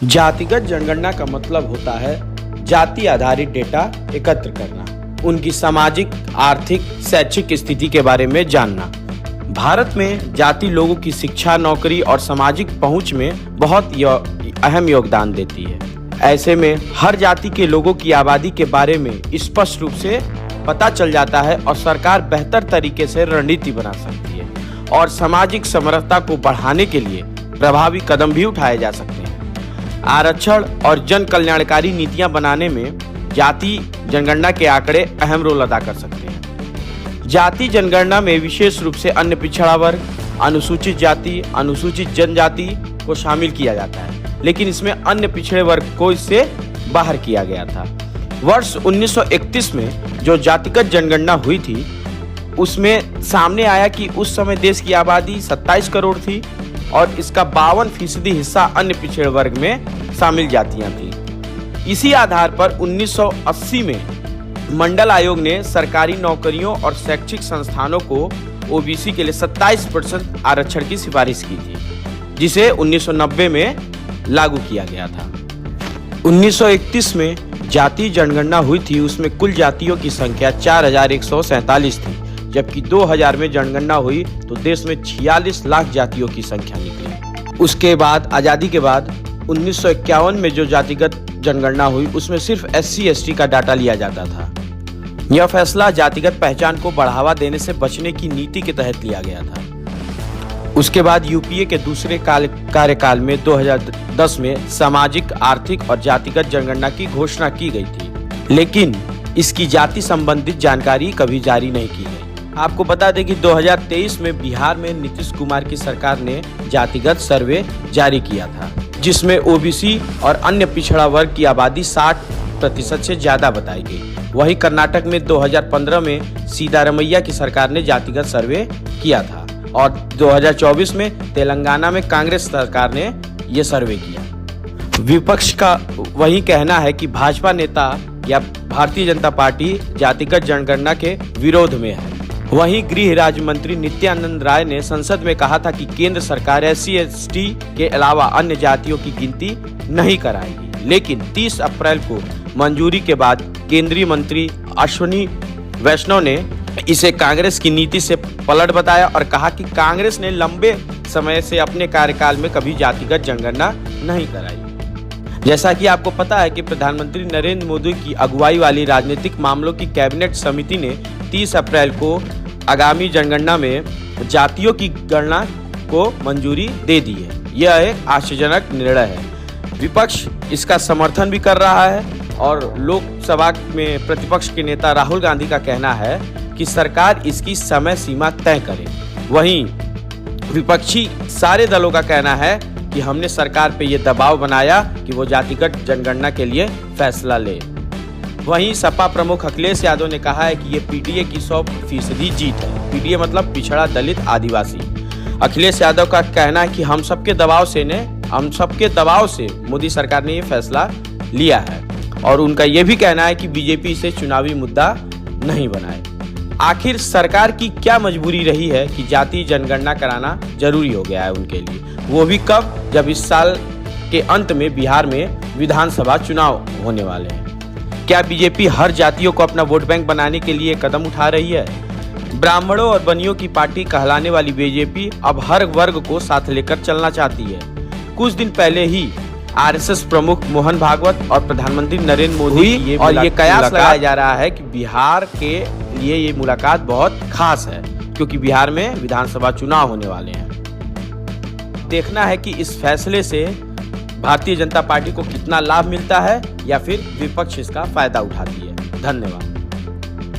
जातिगत जनगणना का मतलब होता है जाति आधारित डेटा एकत्र करना, उनकी सामाजिक, आर्थिक, शैक्षिक स्थिति के बारे में जानना। भारत में जाति लोगों की शिक्षा, नौकरी और सामाजिक पहुंच में बहुत अहम योगदान देती है। ऐसे में हर जाति के लोगों की आबादी के बारे में स्पष्ट रूप से पता चल जाता है और सरकार बेहतर तरीके से रणनीति बना सकती है और सामाजिक समरसता को बढ़ाने के लिए प्रभावी कदम भी उठाए जा सकते हैं। आरक्षण और जन कल्याणकारी नीतियां बनाने में जाति जनगणना के आंकड़े अहम रोल अदा कर सकते हैं। जाति जनगणना में विशेष रूप से अन्य पिछड़ा वर्ग, अनुसूचित जाति, अनुसूचित जनजाति को शामिल किया जाता है, लेकिन इसमें अन्य पिछड़े वर्ग को इससे बाहर किया गया था। वर्ष 1931 में जो जातिगत जनगणना हुई थी, उसमें सामने आया कि उस समय देश की आबादी 27 करोड़ थी और इसका 52% हिस्सा अन्य पिछड़े वर्ग में शामिल जातियां थी। इसी आधार पर 1980 में मंडल आयोग ने सरकारी नौकरियों और शैक्षिक संस्थानों को ओबीसी के लिए 27% आरक्षण की सिफारिश की थी, जिसे 1990 में लागू किया गया था। 1931 में जाति जनगणना हुई थी, उसमें कुल जातियों की संख्या 4147 थी, जबकि 2000 में जनगणना हुई तो देश में 46 लाख जातियों की संख्या निकली। उसके बाद आज़ादी के बाद 1951 में जो जातिगत जनगणना हुई, उसमें सिर्फ SC/ST का डाटा लिया जाता था। यह फैसला जातिगत पहचान को बढ़ावा देने से बचने की नीति के तहत लिया गया था। उसके बाद यूपीए के दूसरे कार्यकाल में 2010 में सामाजिक, आर्थिक और जातिगत जनगणना की घोषणा की गई थी, लेकिन इसकी जाति संबंधित जानकारी कभी जारी नहीं की गई। आपको बता दें कि 2023 में बिहार में नीतीश कुमार की सरकार ने जातिगत सर्वे जारी किया था, जिसमें ओबीसी और अन्य पिछड़ा वर्ग की आबादी 60% से ज्यादा बताई गई। वहीं कर्नाटक में 2015 में सिद्धारमैया की सरकार ने जातिगत सर्वे किया था और 2024 में तेलंगाना में कांग्रेस सरकार ने ये सर्वे किया। विपक्ष का वही कहना है कि भाजपा नेता या भारतीय जनता पार्टी जातिगत जनगणना के विरोध में है। वहीं गृह राज्य मंत्री नित्यानंद राय ने संसद में कहा था कि केंद्र सरकार SC/ST के अलावा अन्य जातियों की गिनती नहीं कराएगी, लेकिन 30 अप्रैल को मंजूरी के बाद केंद्रीय मंत्री अश्विनी वैष्णव ने इसे कांग्रेस की नीति से पलट बताया और कहा कि कांग्रेस ने लंबे समय से अपने कार्यकाल में कभी जातिगत जनगणना नहीं कराई। जैसा कि आपको पता है कि प्रधानमंत्री नरेंद्र मोदी की अगुवाई वाली राजनीतिक मामलों की कैबिनेट समिति ने 30 अप्रैल को आगामी जनगणना में जातियों की गणना को मंजूरी दे दी है। यह एक आश्चर्यजनक निर्णय है। विपक्ष इसका समर्थन भी कर रहा है और लोकसभा में प्रतिपक्ष के नेता राहुल गांधी का कहना है कि सरकार इसकी समय सीमा तय करे। वहीं विपक्षी सारे दलों का कहना है कि हमने सरकार पे ये दबाव बनाया कि वो जातिगत जनगणना के लिए फैसला ले। वहीं सपा प्रमुख अखिलेश यादव ने कहा है कि ये पीडीए की 100% जीत है। पीडीए मतलब पिछड़ा, दलित, आदिवासी। अखिलेश यादव का कहना है कि हम सबके दबाव से मोदी सरकार ने ये फैसला लिया है और उनका ये भी कहना है कि बीजेपी इसे चुनावी मुद्दा नहीं बनाए। आखिर सरकार की क्या मजबूरी रही है कि जाति जनगणना कराना जरूरी हो गया है उनके लिए, वो भी कब, जब इस साल के अंत में बिहार में विधानसभा चुनाव होने वाले हैं। क्या बीजेपी हर जातियों को अपना वोट बैंक बनाने के लिए कदम उठा रही है? ब्राह्मणों और बनियों की पार्टी कहलाने वाली बीजेपी अब हर वर्ग को साथ लेकर चलना चाहती है। कुछ दिन पहले ही आरएसएस प्रमुख मोहन भागवत और प्रधानमंत्री नरेंद्र मोदी और ये कयास लगाया जा रहा है कि बिहार के लिए ये मुलाकात बहुत खास है, क्योंकि बिहार में विधानसभा चुनाव होने वाले हैं। देखना है कि इस फैसले से भारतीय जनता पार्टी को कितना लाभ मिलता है या फिर विपक्ष इसका फायदा उठाती है। धन्यवाद।